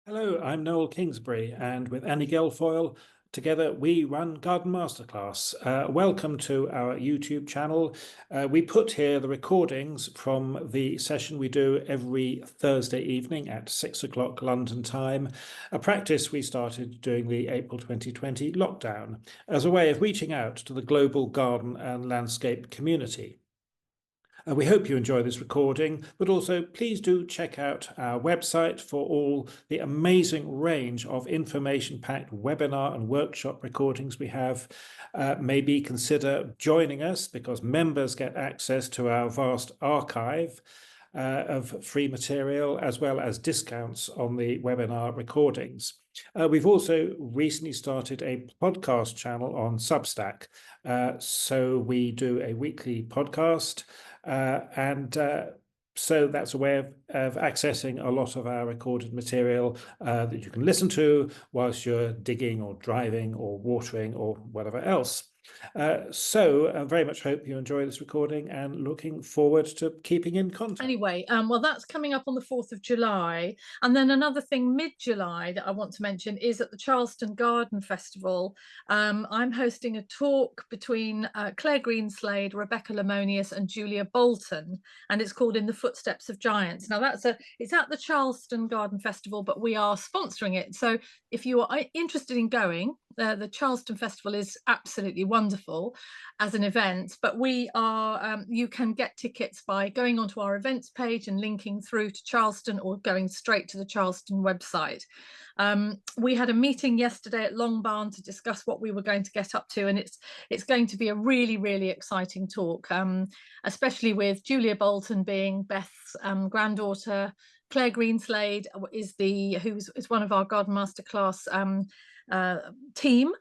Hello, I'm Noel Kingsbury, and with Annie Gelfoyle, together we run Garden Masterclass. Welcome to our YouTube channel. We put here the recordings from the session we do every Thursday evening at 6 o'clock London time, a practice we started during the April 2020 lockdown as a way of reaching out to the global garden and landscape community. We hope you enjoy this recording, but also please do check out our website for all the amazing range of information-packed webinar and workshop recordings we have. Maybe consider joining us because members get access to our vast archive of free material as well as discounts on the webinar recordings. We've also recently started a podcast channel on Substack. So we do a weekly podcast and so that's a way of accessing a lot of our recorded material that you can listen to whilst you're digging or driving or watering or whatever else. So I very much hope you enjoy this recording and looking forward to keeping in contact. Anyway, well, that's coming up on the 4th of July. And then another thing mid-July that I want to mention is at the Charleston Garden Festival. I'm hosting a talk between Claire Greenslade, Rebecca Lemonius and Julia Bolton, and it's called In the Footsteps of Giants. Now it's at the Charleston Garden Festival, but we are sponsoring it. So if you are interested in going, the Charleston Festival is absolutely wonderful as an event, but we are you can get tickets by going onto our events page and linking through to Charleston or going straight to the Charleston website. We had a meeting yesterday at Long Barn to discuss what we were going to get up to, and it's going to be a really exciting talk, especially with Julia Bolton being Beth's granddaughter. Claire Greenslade is one of our Garden Masterclass team.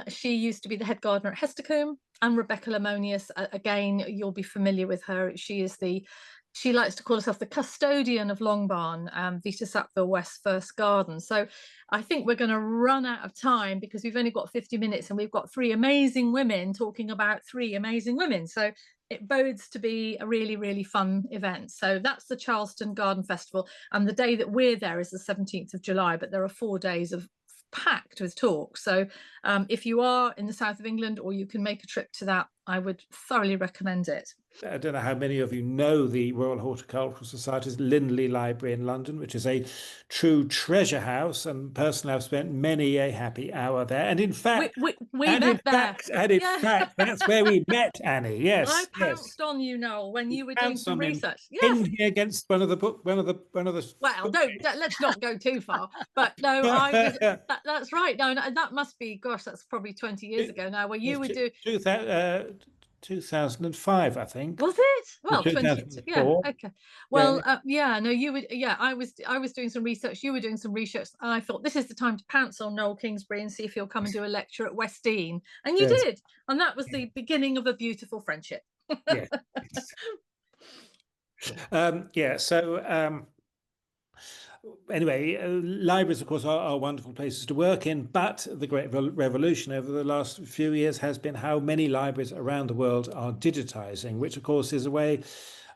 She used to be the head gardener at Hestercombe, and Rebecca Lemonius, again, you'll be familiar with her. She likes to call herself the custodian of Long Barn, Vita Sackville West First Garden. So I think we're going to run out of time because we've only got 50 minutes and we've got three amazing women talking about three amazing women. So it bodes to be a really fun event. So that's the Charleston Garden Festival. And the day that we're there is the 17th of July, but there are 4 days of packed with talks. So if you are in the south of England or you can make a trip to that, I would thoroughly recommend it. I don't know how many of you know the Royal Horticultural Society's Lindley Library in London, which is a true treasure house. And personally, I've spent many a happy hour there. And in fact, we met there. that's where we met, Annie. I Yes, yes. pounced on you, Noel, when You you were doing found some something research. Yes. pinned me against one of the. Well, let's not go too far. But no, that's right. No, that must be, gosh, that's probably 20 years ago now, where you It's would do. 2005, I think. Was it? Or Well, 20. Yeah. 2004. Okay. Yeah, Well, yeah. No, you would. Yeah, I was doing some research. You were doing some research, and I thought this is the time to pounce on Noel Kingsbury and see if he'll come and do a lecture at West Dean, and you yes, did, and that was the beginning of a beautiful friendship. yeah. Yeah, so anyway, libraries, of course, are wonderful places to work in, but the great revolution over the last few years has been how many libraries around the world are digitizing, which, of course, is a way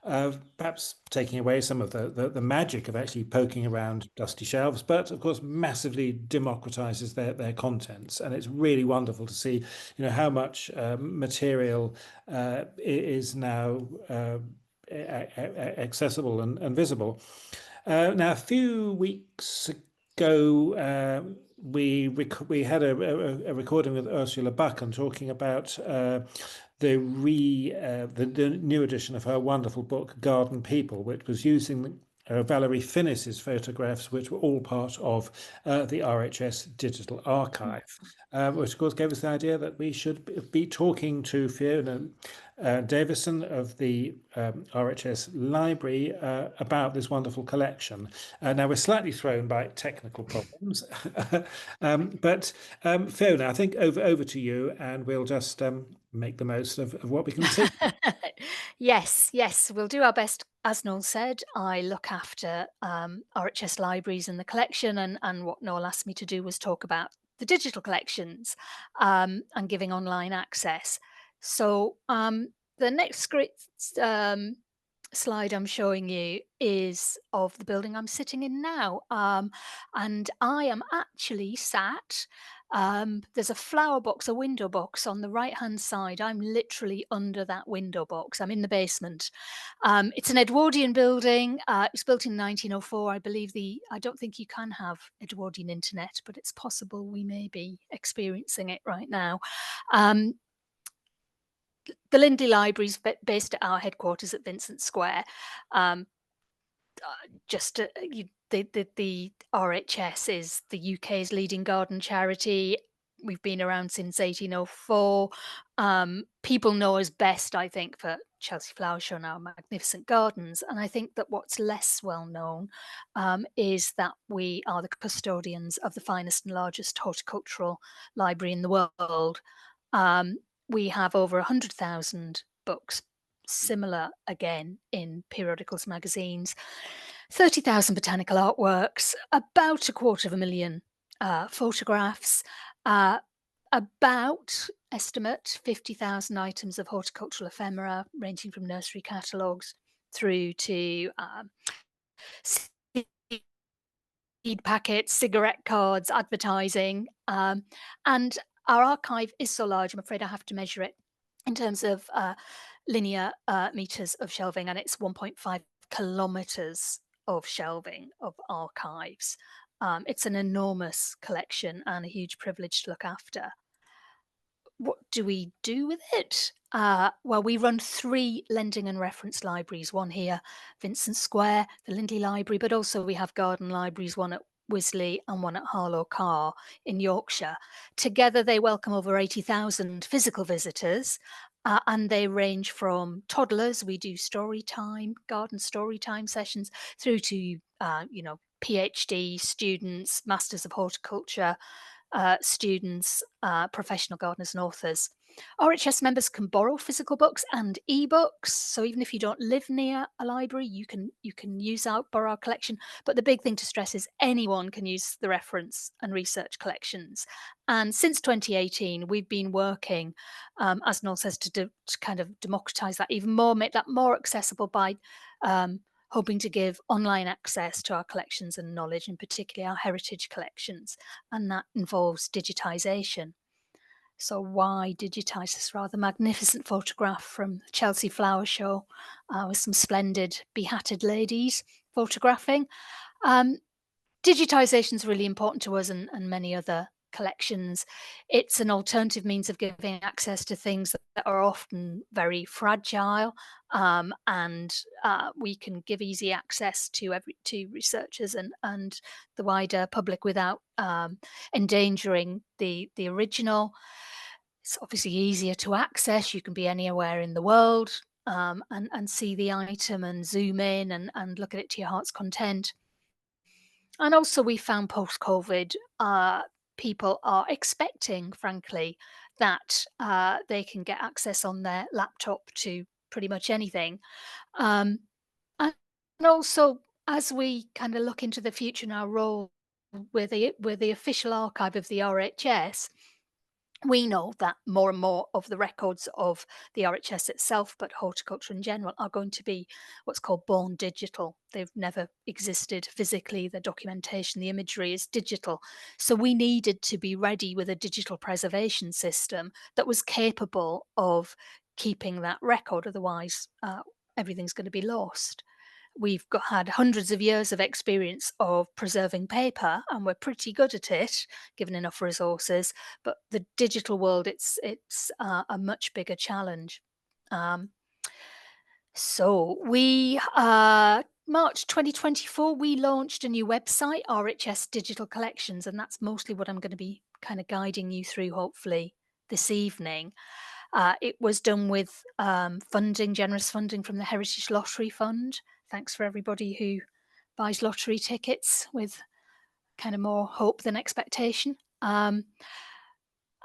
of perhaps taking away some of the magic of actually poking around dusty shelves, but of course massively democratizes their contents. And it's really wonderful to see, how much material is now accessible and visible. Now, a few weeks ago, we had a recording with Ursula Buchan talking about the new edition of her wonderful book Garden People, which was using Valerie Finnis's photographs, which were all part of the RHS digital archive, which of course gave us the idea that we should be talking to Fiona Davison of the RHS Library about this wonderful collection. Now we're slightly thrown by technical problems, but Fiona, I think over to you, and we'll just make the most of what we can see. Yes, we'll do our best. As Noel said, I look after RHS libraries and the collection, and what Noel asked me to do was talk about the digital collections and giving online access. So the next slide I'm showing you is of the building I'm sitting in now. And I am actually sat, there's a flower box, a window box on the right-hand side. I'm literally under that window box. I'm in the basement. It's an Edwardian building. It was built in 1904. I believe I don't think you can have Edwardian internet, but it's possible we may be experiencing it right now. The Lindley Library is based at our headquarters at Vincent Square. Just the RHS is the UK's leading garden charity. We've been around since 1804. People know us best, I think, for Chelsea Flower Show and our magnificent gardens. And I think that what's less well known is that we are the custodians of the finest and largest horticultural library in the world. We have over 100,000 books, similar again in periodicals, magazines, 30,000 botanical artworks, about 250,000 photographs, about estimate 50,000 items of horticultural ephemera, ranging from nursery catalogues through to seed packets, cigarette cards, advertising. And our archive is so large, I'm afraid I have to measure it in terms of linear meters of shelving, and it's 1.5 kilometers of shelving of archives. It's an enormous collection and a huge privilege to look after. What do we do with it? Well, we run 3 lending and reference libraries, one here, Vincent Square, the Lindley Library, but also we have garden libraries, one at Wisley and one at Harlow Carr in Yorkshire. Together, they welcome over 80,000 physical visitors, and they range from toddlers, we do story time, garden story time sessions, through to, PhD students, Masters of Horticulture, students, professional gardeners and authors. RHS members can borrow physical books and ebooks. So even if you don't live near a library, you can borrow our collection. But the big thing to stress is anyone can use the reference and research collections. And since 2018, we've been working, as Noel says, to kind of democratize that even more, make that more accessible by hoping to give online access to our collections and knowledge, and particularly our heritage collections, and that involves digitisation. So why digitise this rather magnificent photograph from the Chelsea Flower Show with some splendid behatted ladies photographing? Digitisation is really important to us and many other collections. It's an alternative means of giving access to things that are often very fragile, and we can give easy access to researchers and the wider public without endangering the original. It's obviously easier to access. You can be anywhere in the world and see the item and zoom in and look at it to your heart's content. And also, we found post-COVID, people are expecting, frankly, that they can get access on their laptop to pretty much anything. Um, and also, as we kind of look into the future and our role with the official archive of the RHS, we know that more and more of the records of the RHS itself, but horticulture in general, are going to be what's called born digital. They've never existed physically. The documentation, the imagery is digital. So we needed to be ready with a digital preservation system that was capable of keeping that record. Otherwise, everything's going to be lost. We've had hundreds of years of experience of preserving paper, and we're pretty good at it, given enough resources. But the digital world, it's a much bigger challenge. So we, March 2024, we launched a new website, RHS Digital Collections, and that's mostly what I'm going to be kind of guiding you through, hopefully, this evening. It was done with generous funding from the Heritage Lottery Fund. Thanks for everybody who buys lottery tickets with kind of more hope than expectation. And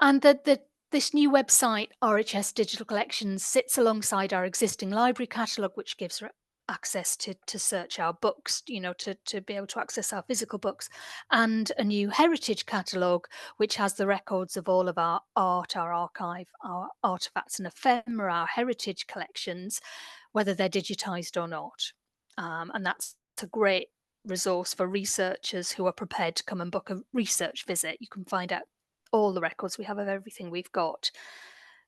this new website, RHS Digital Collections, sits alongside our existing library catalogue, which gives access to search our books, you know, to be able to access our physical books, and a new heritage catalogue, which has the records of all of our art, our archive, our artifacts and ephemera, our heritage collections, whether they're digitised or not. And that's a great resource for researchers who are prepared to come and book a research visit. You can find out all the records we have of everything we've got.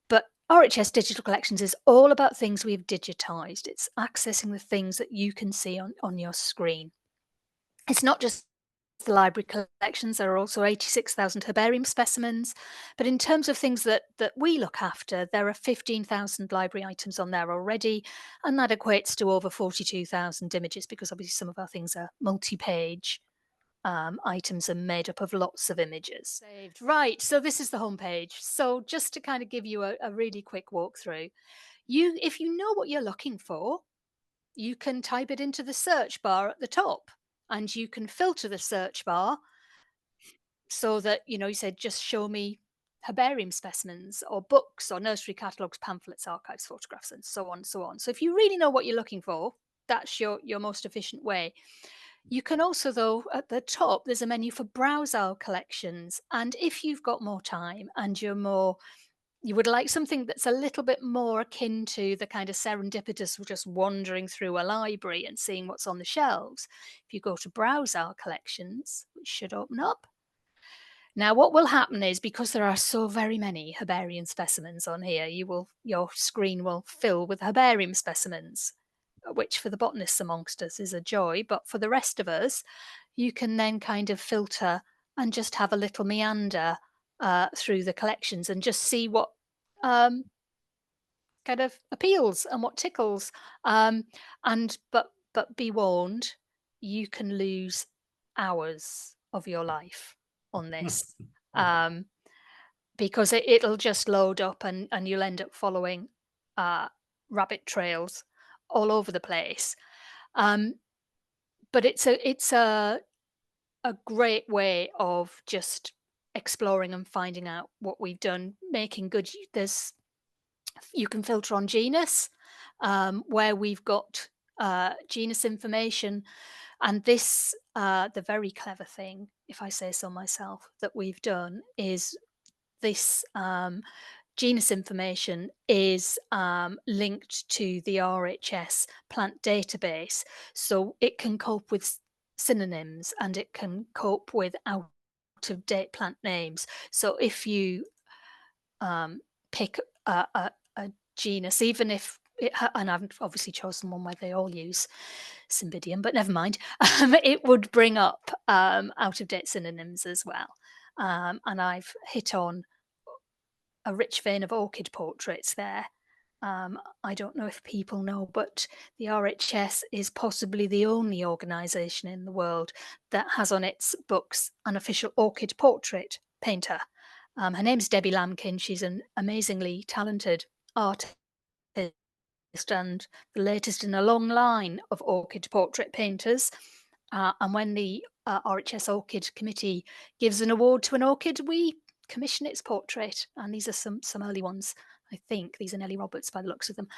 But RHS Digital Collections is all about things we've digitised. It's accessing the things that you can see on your screen. It's not just the library collections. There are also 86,000 herbarium specimens. But in terms of things that we look after, there are 15,000 library items on there already. And that equates to over 42,000 images, because obviously some of our things are multi-page. Items are made up of lots of images. Saved. Right, so this is the homepage. So just to kind of give you a really quick walkthrough, if you know what you're looking for, you can type it into the search bar at the top, and you can filter the search bar so that, you know, you said, just show me herbarium specimens or books or nursery catalogues, pamphlets, archives, photographs, and so on and so on. So if you really know what you're looking for, that's your most efficient way. You can also, though, at the top, there's a menu for browse our collections. And if you've got more time and you would like something that's a little bit more akin to the kind of serendipitous, just wandering through a library and seeing what's on the shelves, if you go to browse our collections, which should open up. Now, what will happen is, because there are so very many herbarium specimens on here, your screen will fill with herbarium specimens, which for the botanists amongst us is a joy. But for the rest of us, you can then kind of filter and just have a little meander through the collections and just see what kind of appeals and what tickles. But be warned, you can lose hours of your life on this. Because it'll just load up and you'll end up following rabbit trails all over the place. But it's a great way of just exploring and finding out what we've done, making good. You can filter on genus, where we've got genus information. And this, the very clever thing, if I say so myself, that we've done is this genus information is linked to the RHS plant database. So it can cope with synonyms and it can cope with out-of-date plant names. So if you pick a genus, even if and I've obviously chosen one where they all use Cymbidium, but never mind. It would bring up out-of-date synonyms as well. And I've hit on a rich vein of orchid portraits there. I don't know if people know, but the RHS is possibly the only organisation in the world that has on its books an official orchid portrait painter. Her name's Debbie Lamkin. She's an amazingly talented artist and the latest in a long line of orchid portrait painters. And when the RHS Orchid Committee gives an award to an orchid, we commission its portrait. And these are some early ones. I think these are Nellie Roberts by the looks of them.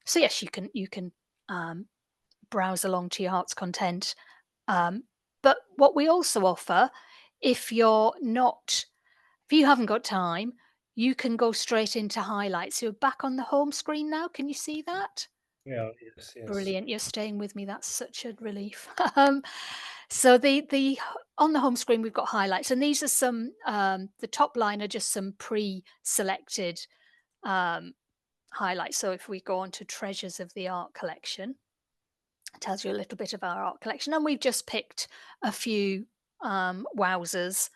So yes, you can browse along to your heart's content. But what we also offer, if you haven't got time, you can go straight into highlights. You're back on the home screen now. Can you see that? Yeah, yes. Brilliant. You're staying with me. That's such a relief. So the on the home screen, we've got highlights, and these are some, the top line are just some pre-selected highlights. So if we go on to treasures of the art collection, it tells you a little bit of our art collection, and we've just picked a few wowzers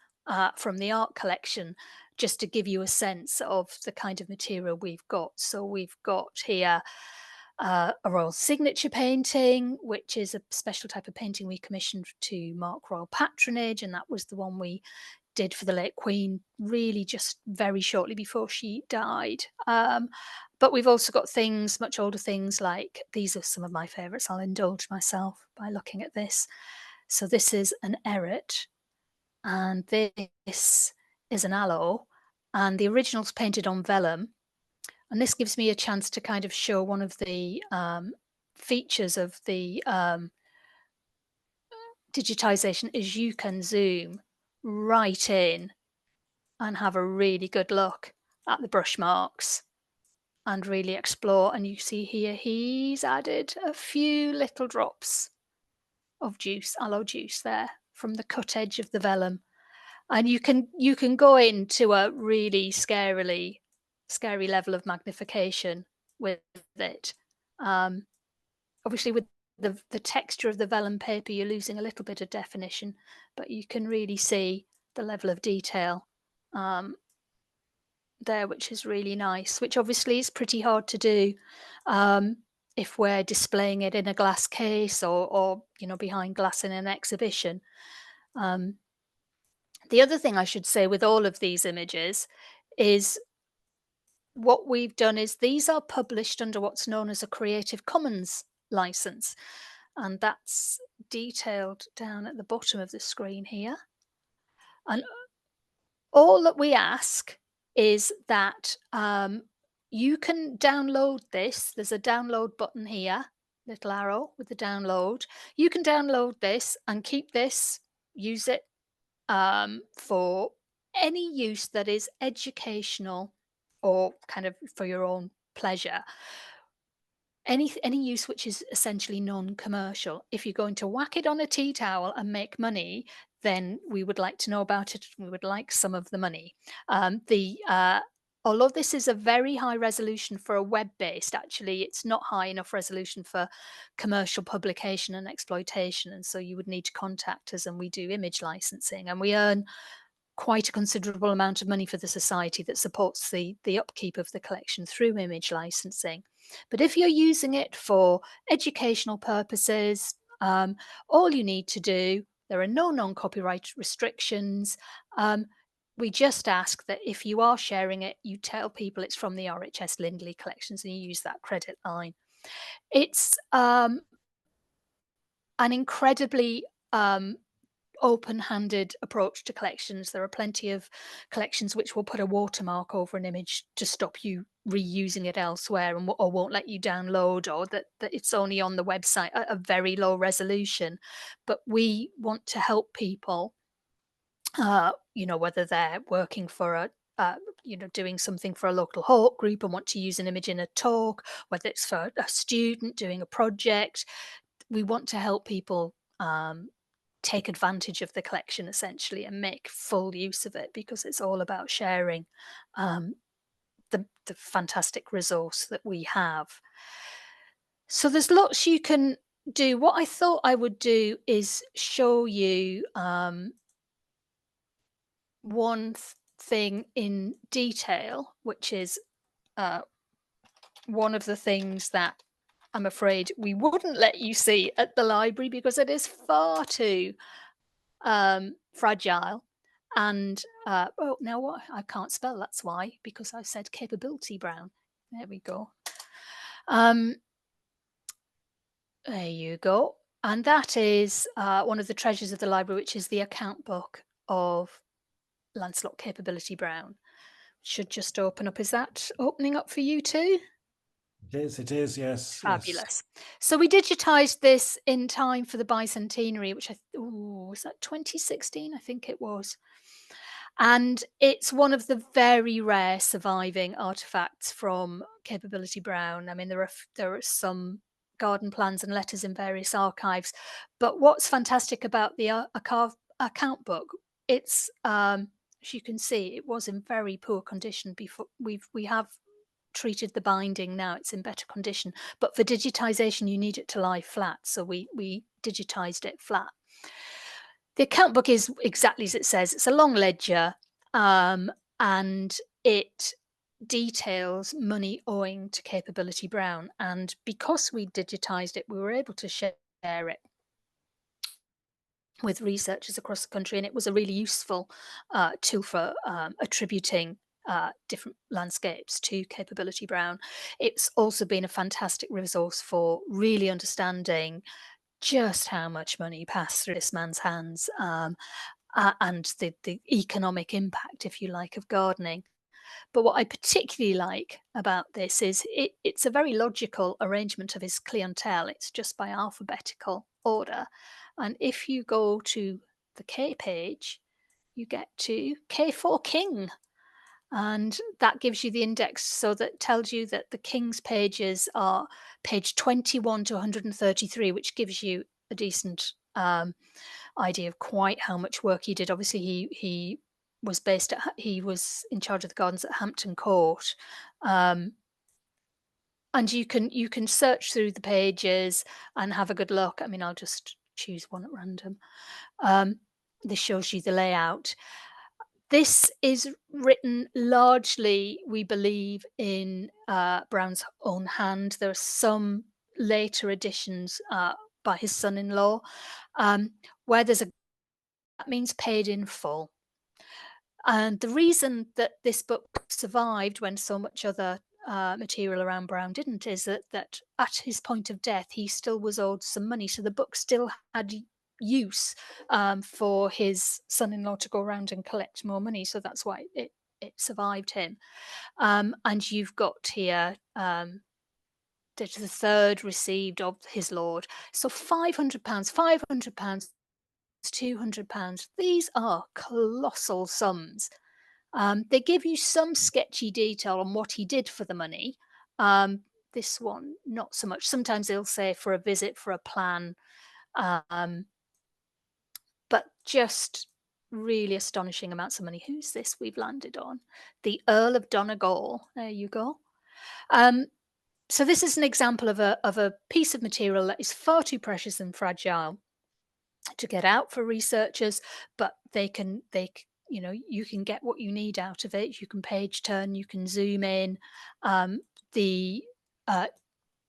from the art collection just to give you a sense of the kind of material we've got. So we've got here a royal signature painting, which is a special type of painting we commissioned to mark royal patronage, and that was the one we did for the late Queen, really just very shortly before she died. But we've also got things, much older things, like these are some of my favourites. I'll indulge myself by looking at this. So this is an eret, and this is an aloe, and the original's painted on vellum. And this gives me a chance to kind of show one of the features of the digitisation is you can zoom right in and have a really good look at the brush marks and really explore. And you see here, he's added a few little drops of juice, aloe juice there from the cut edge of the vellum. And you can go into a really scary level of magnification with it. Obviously with the texture of the vellum paper, you're losing a little bit of definition, but you can really see the level of detail there, which is really nice, which obviously is pretty hard to do if we're displaying it in a glass case or you know, behind glass in an exhibition. The other thing I should say with all of these images is what we've done is these are published under what's known as a Creative Commons license, and that's detailed down at the bottom of the screen here. And all that we ask is that you can download this. There's a download button here, little arrow with the download. You can download this and keep this, use it for any use that is educational or kind of for your own pleasure. Any use which is essentially non-commercial. If you're going to whack it on a tea towel and make money, then we would like to know about it. We would like some of the money. Although this is a very high resolution for a web-based, actually, it's not high enough resolution for commercial publication and exploitation. And so you would need to contact us, and we do image licensing, and we earn quite a considerable amount of money for the society that supports the upkeep of the collection through image licensing. But if you're using it for educational purposes, all you need to do, there are no non-copyright restrictions. We just ask that if you are sharing it, you tell people it's from the RHS Lindley collections and you use that credit line. It's an incredibly open-handed approach to collections. There are plenty of collections which will put a watermark over an image to stop you reusing it elsewhere, and or won't let you download, or that it's only on the website at a very low resolution. But we want to help people, you know, whether they're working for a you know, doing something for a local Hawk group and want to use an image in a talk, whether it's for a student doing a project. We want to help people take advantage of the collection essentially and make full use of it, because it's all about sharing the fantastic resource that we have. So there's lots you can do. What I thought I would do is show you one thing in detail, which is one of the things that I'm afraid we wouldn't let you see at the library because it is far too fragile. And oh, now what? I can't spell. That's why, because I said capability brown. There we go. There you go. And that is one of the treasures of the library, which is the account book of Lancelot Capability Brown. Should just open up. Is that opening up for you too? It is, yes. Fabulous. Yes. So we digitized this in time for the bicentenary, which was that 2016? I think it was. And it's one of the very rare surviving artifacts from Capability Brown. I mean, there are some garden plans and letters in various archives, but what's fantastic about the account book, it's as you can see, it was in very poor condition before. We have treated the binding, now it's in better condition, but for digitization you need it to lie flat, so we digitized it flat. The account book is exactly as it says. It's a long ledger, and it details money owing to Capability Brown, and because we digitized it, we were able to share it with researchers across the country, and it was a really useful tool for attributing different landscapes to Capability Brown. It's also been a fantastic resource for really understanding just how much money passed through this man's hands, and the economic impact, if you like, of gardening. But what I particularly like about this is it's a very logical arrangement of his clientele. It's just by alphabetical order. And if you go to the K page, you get to K4 King. And that gives you the index, so that tells you that the King's pages are page 21 to 133, which gives you a decent idea of quite how much work he did. Obviously, he was he was in charge of the gardens at Hampton Court, and you can search through the pages and have a good look. I mean, I'll just choose one at random. This shows you the layout. This is written largely, we believe, in Brown's own hand. There are some later editions by his son-in-law, where that means paid in full. And the reason that this book survived when so much other material around Brown didn't is that at his point of death, he still was owed some money. So the book still had use for his son-in-law to go around and collect more money. So that's why it survived him. And you've got here that the third received of his lord. So £500, £500, £200. These are colossal sums. They give you some sketchy detail on what he did for the money. This one, not so much. Sometimes they'll say for a visit, for a plan. But just really astonishing amounts of money. Who's this we've landed on? The Earl of Donegal. There you go. So this is an example of a piece of material that is far too precious and fragile to get out for researchers, but you can get what you need out of it. You can page turn, you can zoom in. The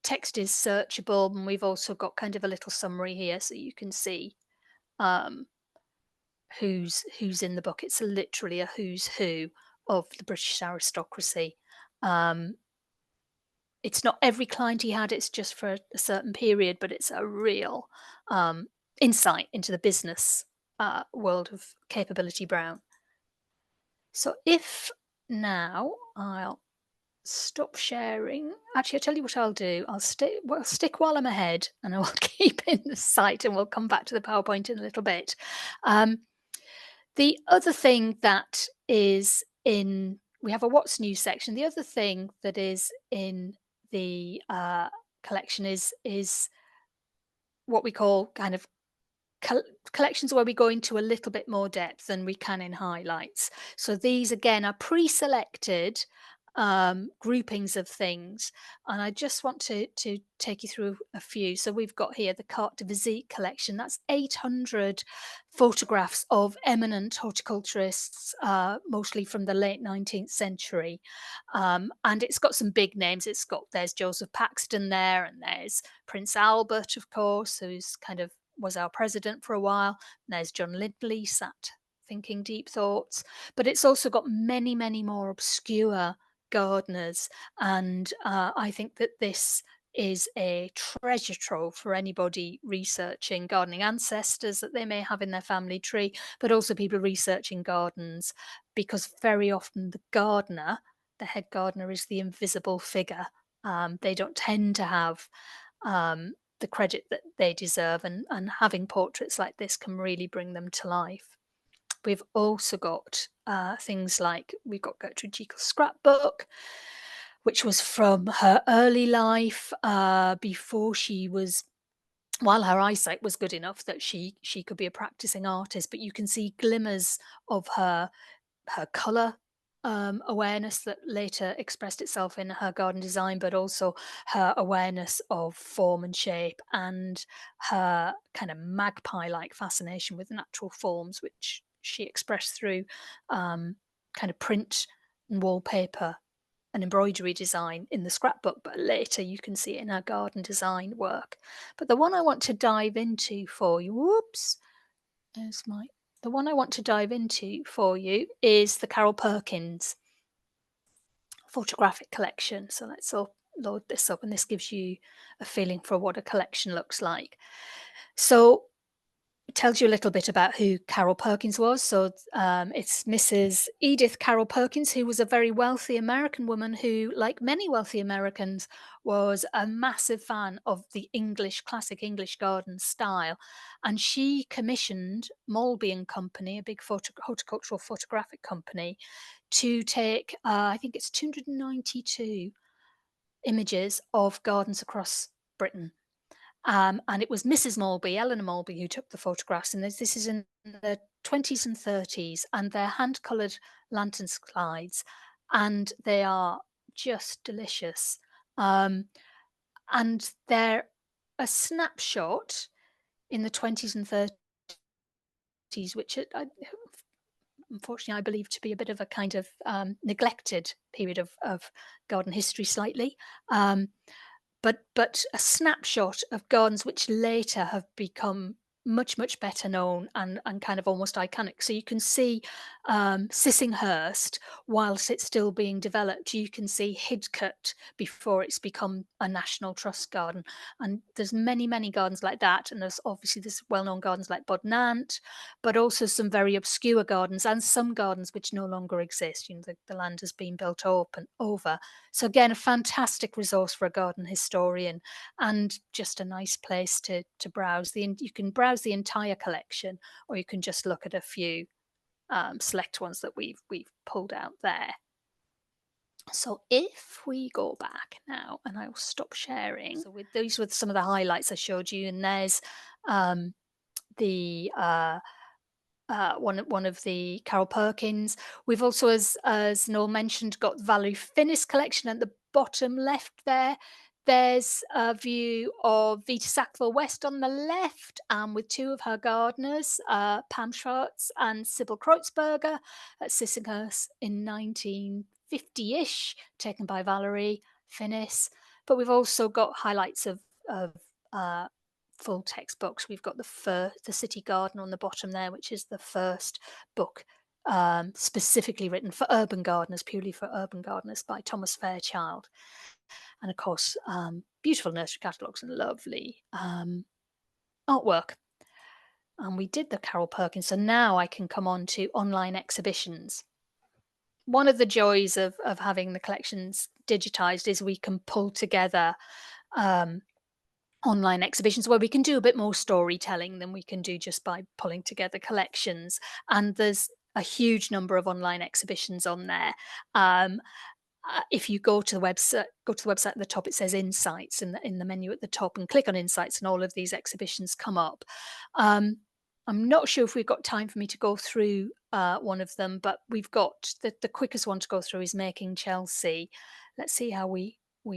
text is searchable, and we've also got kind of a little summary here, so you can see who's in the book. It's literally a who's who of the British aristocracy. It's not every client he had, it's just for a certain period, but it's a real insight into the business world of Capability Brown. So if now I'll stop sharing. Actually, I'll tell you what I'll do. I'll stick while I'm ahead, and I will keep in the site, and we'll come back to the PowerPoint in a little bit. The other thing that is we have a What's New section. The other thing that is in the collection is what we call kind of collections where we go into a little bit more depth than we can in highlights. So these again are pre-selected groupings of things, and I just want to take you through a few. So we've got here the Carte de Visite collection. That's 800 photographs of eminent horticulturists, mostly from the late 19th century, and it's got some big names. There's Joseph Paxton there, and there's Prince Albert, of course, who's kind of was our president for a while. And there's John Lindley sat thinking deep thoughts, but it's also got many, many more obscure gardeners, and I think that this is a treasure trove for anybody researching gardening ancestors that they may have in their family tree, but also people researching gardens, because very often the head gardener, is the invisible figure. They don't tend to have the credit that they deserve, and having portraits like this can really bring them to life. We've also got things like, we've got Gertrude Jekyll's scrapbook, which was from her early life, before while her eyesight was good enough that she could be a practicing artist. But you can see glimmers of her colour awareness that later expressed itself in her garden design, but also her awareness of form and shape, and her kind of magpie-like fascination with natural forms, which she expressed through kind of print and wallpaper and embroidery design in the scrapbook, but later you can see it in her garden design work. But the one I want to dive into for you, the one I want to dive into for you is the Carol Perkins photographic collection. So let's load this up, and this gives you a feeling for what a collection looks like. So It tells you a little bit about who Carol Perkins was. So it's Mrs. Edith Carol Perkins, who was a very wealthy American woman who, like many wealthy Americans, was a massive fan of the classic English garden style. And she commissioned Malby and Company, a big horticultural photographic company, to take, I think it's 292 images of gardens across Britain. And it was Mrs. Malby, Eleanor Malby, who took the photographs. And this is in the 20s and 30s, and they're hand-coloured lantern slides, and they are just delicious. And they're a snapshot in the 20s and 30s, which unfortunately I believe to be a bit of a kind of neglected period of garden history slightly. But a snapshot of gardens which later have become much better known and kind of almost iconic. So you can see Sissinghurst whilst it's still being developed. You can see Hidcote before it's become a National Trust garden. And there's many gardens like that. And there's well-known gardens like Bodnant, but also some very obscure gardens and some gardens which no longer exist. You know, the land has been built up and over. So again, a fantastic resource for a garden historian, and just a nice place to browse. You can browse the entire collection, or you can just look at a few select ones that we've pulled out there. So if we go back now, and I'll stop sharing. So these were some of the highlights I showed you, and there's the one of the Carol Perkins. We've also, as Noel mentioned, got the Valerie Finnis collection at the bottom left there. There's a view of Vita Sackville West on the left, with two of her gardeners, Pam Schwartz and Sybil Kreutzberger at Sissinghurst in 1950-ish, taken by Valerie Finnis. But we've also got highlights of full textbooks. We've got the City Garden on the bottom there, which is the first book specifically written for urban gardeners, purely for urban gardeners, by Thomas Fairchild. And of course, beautiful nursery catalogues and lovely artwork. And we did the Carol Perkins. So now I can come on to online exhibitions. One of the joys of having the collections digitized is we can pull together online exhibitions where we can do a bit more storytelling than we can do just by pulling together collections. And there's a huge number of online exhibitions on there. If you go to the website at the top, it says Insights in the menu at the top, and click on Insights, and all of these exhibitions come up. I'm not sure if we've got time for me to go through one of them, but we've got the quickest one to go through is Making Chelsea. Let's see how we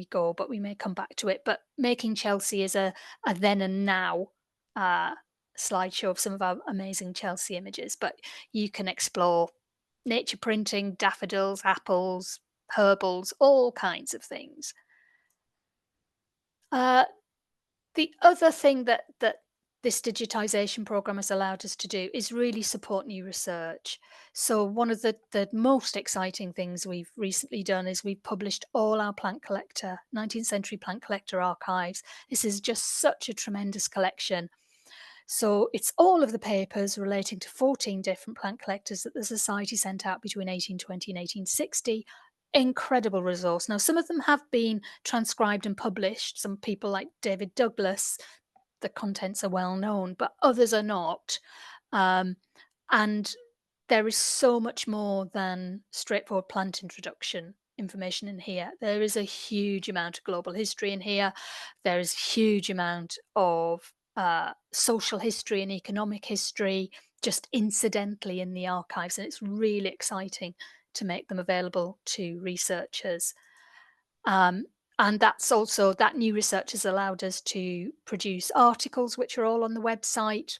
go, but we may come back to it. But Making Chelsea is a then and now slideshow of some of our amazing Chelsea images, but you can explore nature printing, daffodils, apples, herbals, all kinds of things. The other thing that this digitization program has allowed us to do is really support new research. So one of the most exciting things we've recently done is we've published all our 19th century plant collector archives. This is just such a tremendous collection. So it's all of the papers relating to 14 different plant collectors that the Society sent out between 1820 and 1860. Incredible resource. Now, some of them have been transcribed and published. Some people like David Douglas, the contents are well known, but others are not. And there is so much more than straightforward plant introduction information in here. There is a huge amount of global history in here. There is a huge amount of social history and economic history just incidentally in the archives, and it's really exciting to make them available to researchers. And that's also, that new research has allowed us to produce articles which are all on the website,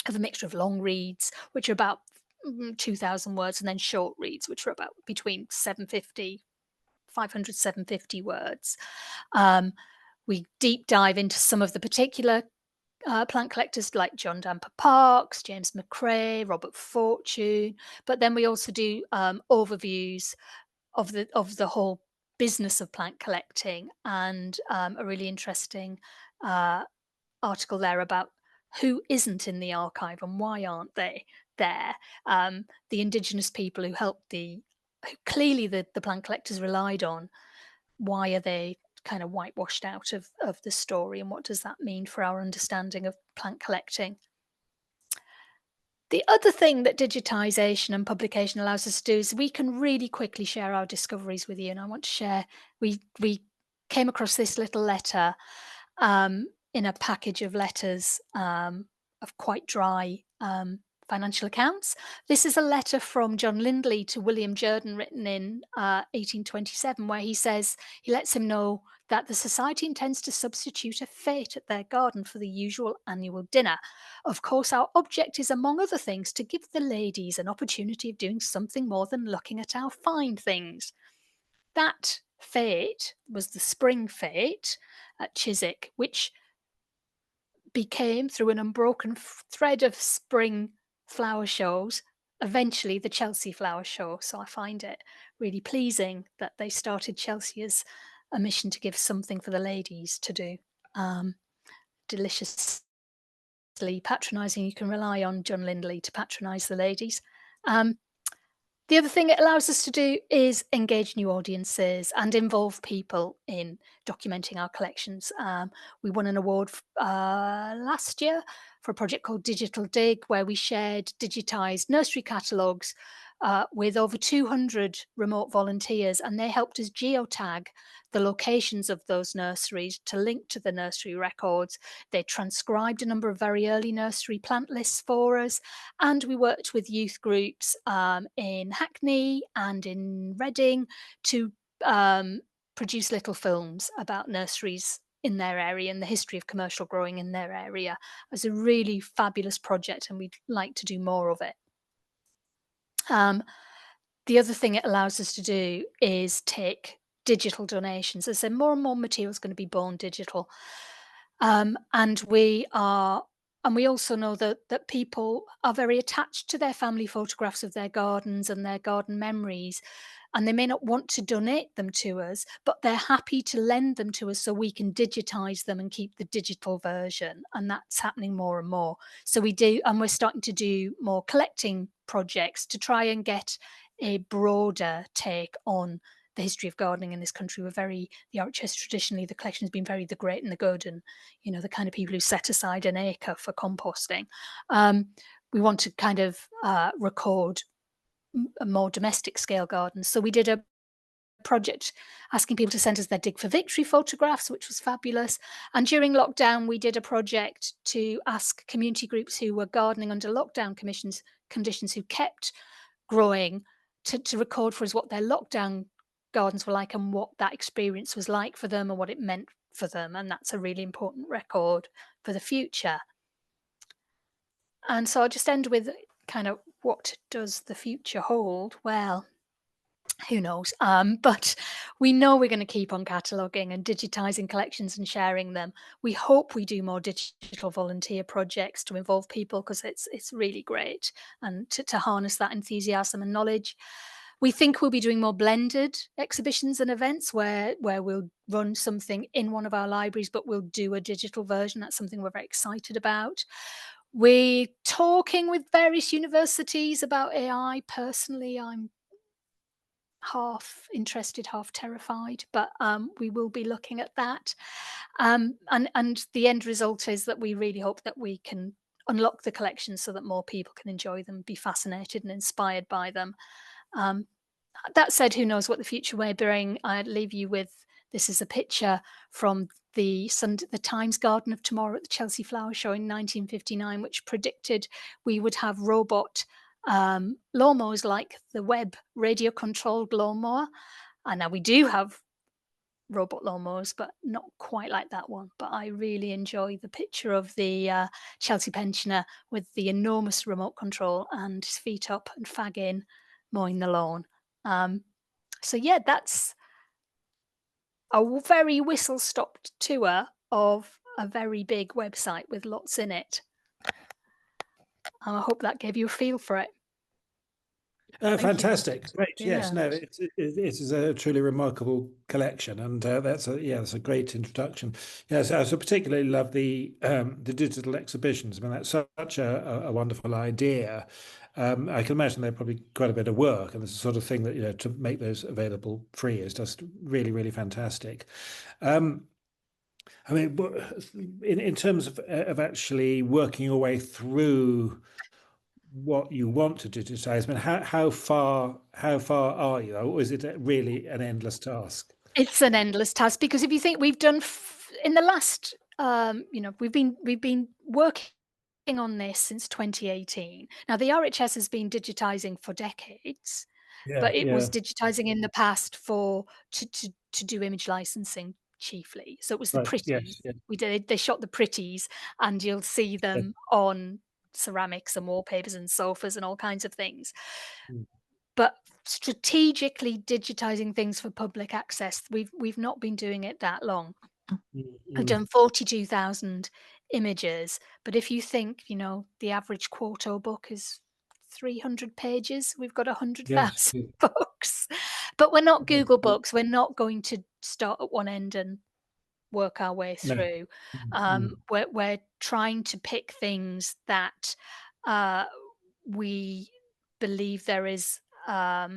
of a mixture of long reads, which are about 2,000 words, and then short reads, which are about between 500, 750 words. We deep dive into some of the particular plant collectors like John Damper Parks, James McCrae, Robert Fortune, but then we also do overviews of the whole business of plant collecting, and a really interesting article there about who isn't in the archive and why aren't they there? The Indigenous people who clearly the plant collectors relied on, why are they kind of whitewashed out of the story, and what does that mean for our understanding of plant collecting? The other thing that digitisation and publication allows us to do is we can really quickly share our discoveries with you. And I want to share, we came across this little letter in a package of letters of quite dry financial accounts. This is a letter from John Lindley to William Jerdan, written in 1827, where he says, he lets him know that the society intends to substitute a fete at their garden for the usual annual dinner. Of course, our object is, among other things, to give the ladies an opportunity of doing something more than looking at our fine things. That fete was the spring fete at Chiswick, which became, through an unbroken thread of spring flower shows, eventually the Chelsea Flower Show. So I find it really pleasing that they started Chelsea as a mission to give something for the ladies to do. Deliciously patronising. You can rely on John Lindley to patronise the ladies. The other thing it allows us to do is engage new audiences and involve people in documenting our collections. We won an award last year for a project called Digital Dig, where we shared digitised nursery catalogues with over 200 remote volunteers, and they helped us geotag the locations of those nurseries to link to the nursery records. They transcribed a number of very early nursery plant lists for us, and we worked with youth groups in Hackney and in Reading to produce little films about nurseries in their area and the history of commercial growing in their area. It was a really fabulous project, and we'd like to do more of it. The other thing it allows us to do is take digital donations. As I said, more and more material is going to be born digital. And we also know that people are very attached to their family photographs of their gardens and their garden memories, and they may not want to donate them to us, but they're happy to lend them to us so we can digitize them and keep the digital version. And that's happening more and more. So we're starting to do more collecting projects to try and get a broader take on the history of gardening in this country. The RHS, traditionally, the collection has been very the great and the good, and the kind of people who set aside an acre for composting. We want to kind of record a more domestic scale gardens. So we did a project asking people to send us their Dig for Victory photographs, which was fabulous. And during lockdown, we did a project to ask community groups who were gardening under lockdown conditions who kept growing to record for us what their lockdown gardens were like and what that experience was like for them and what it meant for them. And that's a really important record for the future. And so I'll just end with kind of, what does the future hold? Well, who knows? But we know we're going to keep on cataloguing and digitising collections and sharing them. We hope we do more digital volunteer projects to involve people, because it's really great, and to harness that enthusiasm and knowledge. We think we'll be doing more blended exhibitions and events where we'll run something in one of our libraries, but we'll do a digital version. That's something we're very excited about. We're talking with various universities about AI. Personally, I'm half interested, half terrified, but we will be looking at that. And the end result is that we really hope that we can unlock the collection so that more people can enjoy them, be fascinated and inspired by them. That said, who knows what the future may bring? I'd leave you with, this is a picture from the Times Garden of Tomorrow at the Chelsea Flower Show in 1959, which predicted we would have robot lawnmowers like the Webb radio-controlled lawnmower. And now we do have robot lawnmowers, but not quite like that one. But I really enjoy the picture of the Chelsea pensioner with the enormous remote control and his feet up and fag in, mowing the lawn. So yeah, that's a very whistle-stopped tour of a very big website with lots in it. I hope that gave you a feel for it. Thank you. Fantastic, great. Yes, Yeah. no, it is a truly remarkable collection, and that's a great introduction. Yes, I also particularly love the digital exhibitions. I mean, that's such a wonderful idea. I can imagine they're probably quite a bit of work, and it's the sort of thing that, to make those available free is just really, really fantastic. Um, I mean, in terms of actually working your way through what you want to digitize, I mean, how far are you, or is it really an endless task? It's an endless task, because if you think we've done in the last, we've been working on this since 2018. Now, the RHS has been digitizing for decades, Yeah, but it yeah, was digitizing in the past for to do image licensing chiefly. So it was the right. Yes, pretties. yeah, They shot the pretties, and you'll see yeah. them on ceramics and wallpapers and sofas and all kinds of things. Mm, But strategically digitizing things for public access, we've not been doing it that long. mm, I've mm. done 42,000 images, but if you think, the average quarto book is 300 pages, we've got Yes, 100,000 yeah, books. But we're not yeah, Google yeah. Books. We're not going to start at one end and work our way No. through. Mm, mm. We're trying to pick things that uh, we believe there is a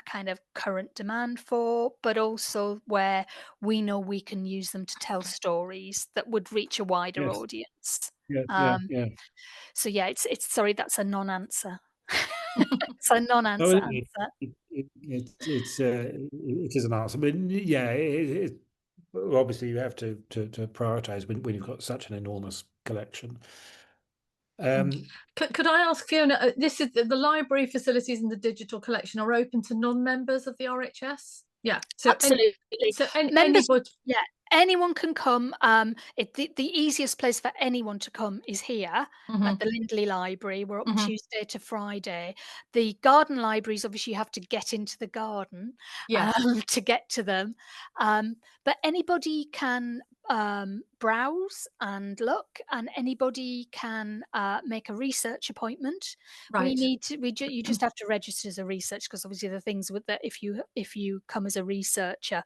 kind of current demand for, but also where we know we can use them to tell stories that would reach a wider Yes, audience. yeah, yeah, Um, yeah. so yeah, it's sorry, that's a non-answer. It's a No, non-answer answer. it is an answer, but yeah, well, obviously you have to prioritize when you've got such an enormous collection. Um, Could I ask Fiona, this is the library facilities and the digital collection are open to non-members of the RHS? Yeah. Absolutely. Members, Anybody. yeah, anyone can come. The easiest place for anyone to come is here at Mhm, the Lindley Library. We're up mhm. Tuesday to Friday. The garden libraries, obviously, you have to get into the garden Yes. to get to them. But anybody can browse and look, and anybody can make a research appointment. We Right. need to. You just have to register as a research, because obviously the things with that, if you come as a researcher,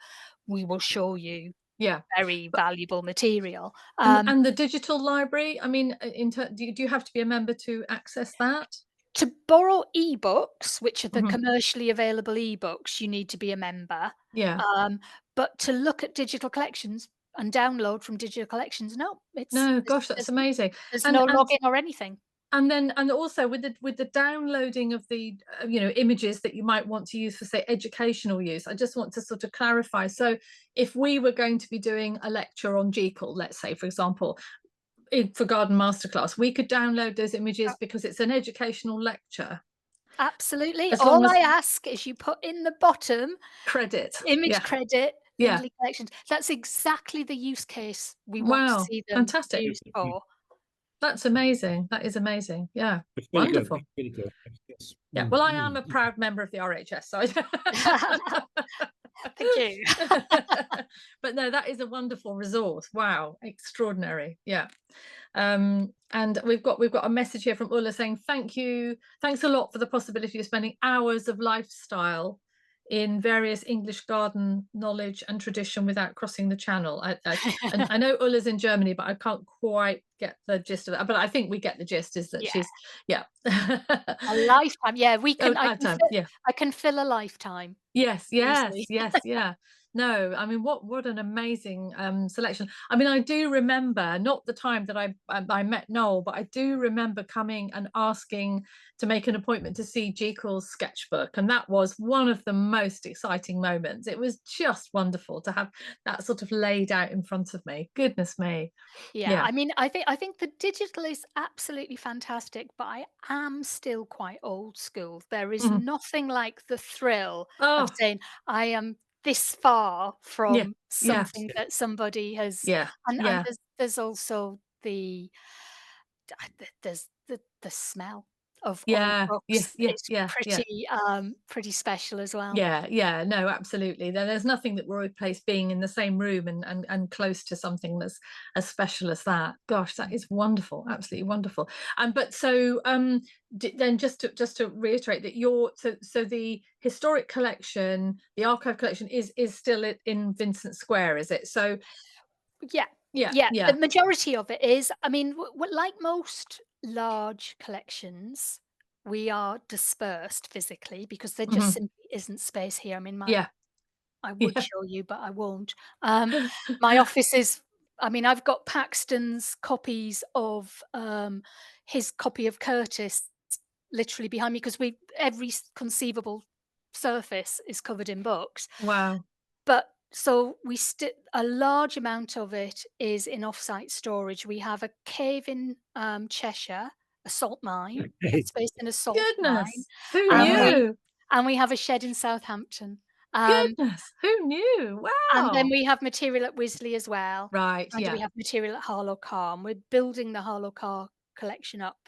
we will show you Yeah. very valuable material. And the digital library, I mean, do you have to be a member to access that? To borrow ebooks, which are the Mhm. commercially available ebooks, you need to be a member. Yeah. But to look at digital collections and download from digital collections, no, it's No, there's, gosh, that's there's, amazing. there's And no and login or anything. and also with the downloading of the images that you might want to use for, say, educational use, I just want to sort of clarify. So if we were going to be doing a lecture on GECL, let's say, for example, for Garden Masterclass, we could download those images because it's an educational lecture, Absolutely. as long All as I ask is you put in the bottom credit. image Yeah. credit, Yeah. Lindley Collections. That's exactly the use case we want to Wow. see them Fantastic. used for. That's amazing. That is amazing. Yeah. it's really good, Wonderful. really good. Yes. Yeah. Mm, Well, I am mm. a proud member of the RHS, so Thank you. but no, that is a wonderful resource. Wow, extraordinary. Yeah. And we've got a message here from Ulla saying, thanks a lot for the possibility of spending hours of lifestyle in various English garden knowledge and tradition without crossing the channel. And I know Ulla's in Germany, but I can't quite get the gist of that. But I think we get the gist, is that Yeah, she's, yeah. a lifetime. Yeah, we Oh, can. I that can time, fill. yeah. I can fill a lifetime Yes, yes, easily. yes, yeah. No, I mean, what an amazing selection. I mean, I do remember, not the time that I met Noel, but I do remember coming and asking to make an appointment to see Jekyll's sketchbook, and that was one of the most exciting moments. It was just wonderful to have that sort of laid out in front of me. Goodness me. Yeah, Yeah. I mean, I think the digital is absolutely fantastic, but I am still quite old school. There is Mhm. nothing like the thrill of Oh, saying I am this far yeah, from yeah, something that somebody has, yeah, and yeah. there's also the there's the smell of old Yeah, books. yeah, It's yeah, yeah. pretty special as well. Yeah, no, absolutely. There's nothing that will replace being in the same room and close to something that's as special as that. Gosh, that is wonderful, absolutely wonderful. But so then just to reiterate that so the historic collection, the archive collection is still in Vincent Square, is it? So Yeah, yeah, yeah. yeah. The majority of it is. I mean, like most large collections, we are dispersed physically because there just Mhm. simply isn't space here. I mean, Yeah, I would yeah. show you, but I won't. My office is. I mean, I've got Paxton's copies of his copy of Curtis literally behind me because every conceivable surface is covered in books. Wow. But so a large amount of it is in off-site storage. We have a cave in Cheshire, a salt mine, space in a salt mine, Goodness, who and Wow. knew? we have a shed in Southampton. Goodness, who knew? And then Wow. we have material at Wisley as well, Right, and we yeah. have material at Harlow Car. And we're building the Harlow Car collection up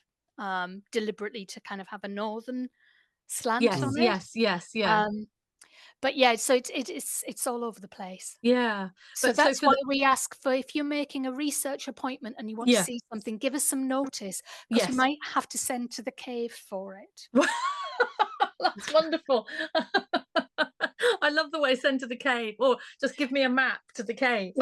deliberately to kind of have a northern slant Yes, on it. yes, yes, yeah. But yeah, so it's all over the place. Yeah. So But so that's for why the we ask for, if you're making a research appointment and you want to yeah, see something, give us some notice because we yes. might have to send to the cave for it. That's wonderful. I love the way send to the cave, or just give me a map to the cave.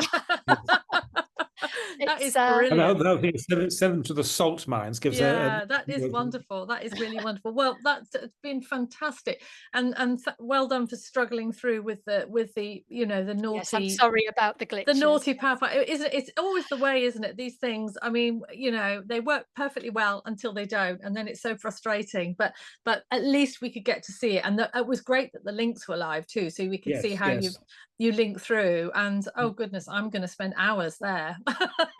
That It's is brilliant. Another thing, send them to the salt mines. Gives Yeah, that is wonderful. That is really wonderful. Well, it's been fantastic, and well done for struggling through with the the yes, I'm naughty sorry about the glitches. PowerPoint. It's always the way, isn't it? These things, I mean, they work perfectly well until they don't, and then it's so frustrating. But at least we could get to see it, and it was great that the links were live too, so we could see yes, how yes. you link through. And oh goodness, I'm going to spend hours there.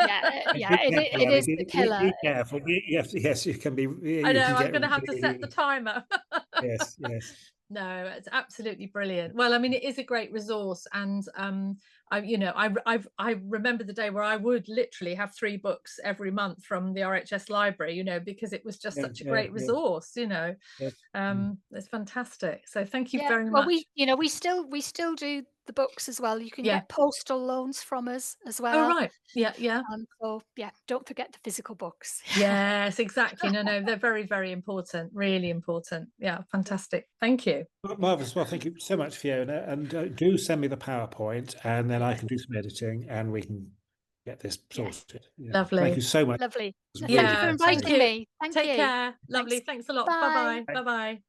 Yeah, yeah, it is the killer. Be careful. Yes, you can be. I You know, can I'm get going to have to set the really. timer. Yes, yes. No, it's absolutely brilliant. Well, I mean, it is a great resource, and I remember the day where I would literally have 3 books every month from the RHS library, because it was just Yeah, such a yeah, great yeah, resource. yeah. Mm. It's fantastic. So thank you Yeah, very well, much. we still do the books as well. You can Yeah. get postal loans from us as Oh, well. right. Yeah, yeah. So yeah, don't forget the physical books. Yes, exactly. No, they're very, very important. Really important. Yeah, fantastic. Thank you. Marvelous. Well, thank you so much, Fiona. And do send me the PowerPoint, and then I Yes, can do some editing, and we can get this yes, sorted. Yeah. Thank you Lovely. so much. lovely. It was No, really thank you for Yeah, thank inviting fascinating. you. me. Thank Take you. care. Thanks. Lovely. Thanks a lot. Bye. Bye-bye. Bye-bye.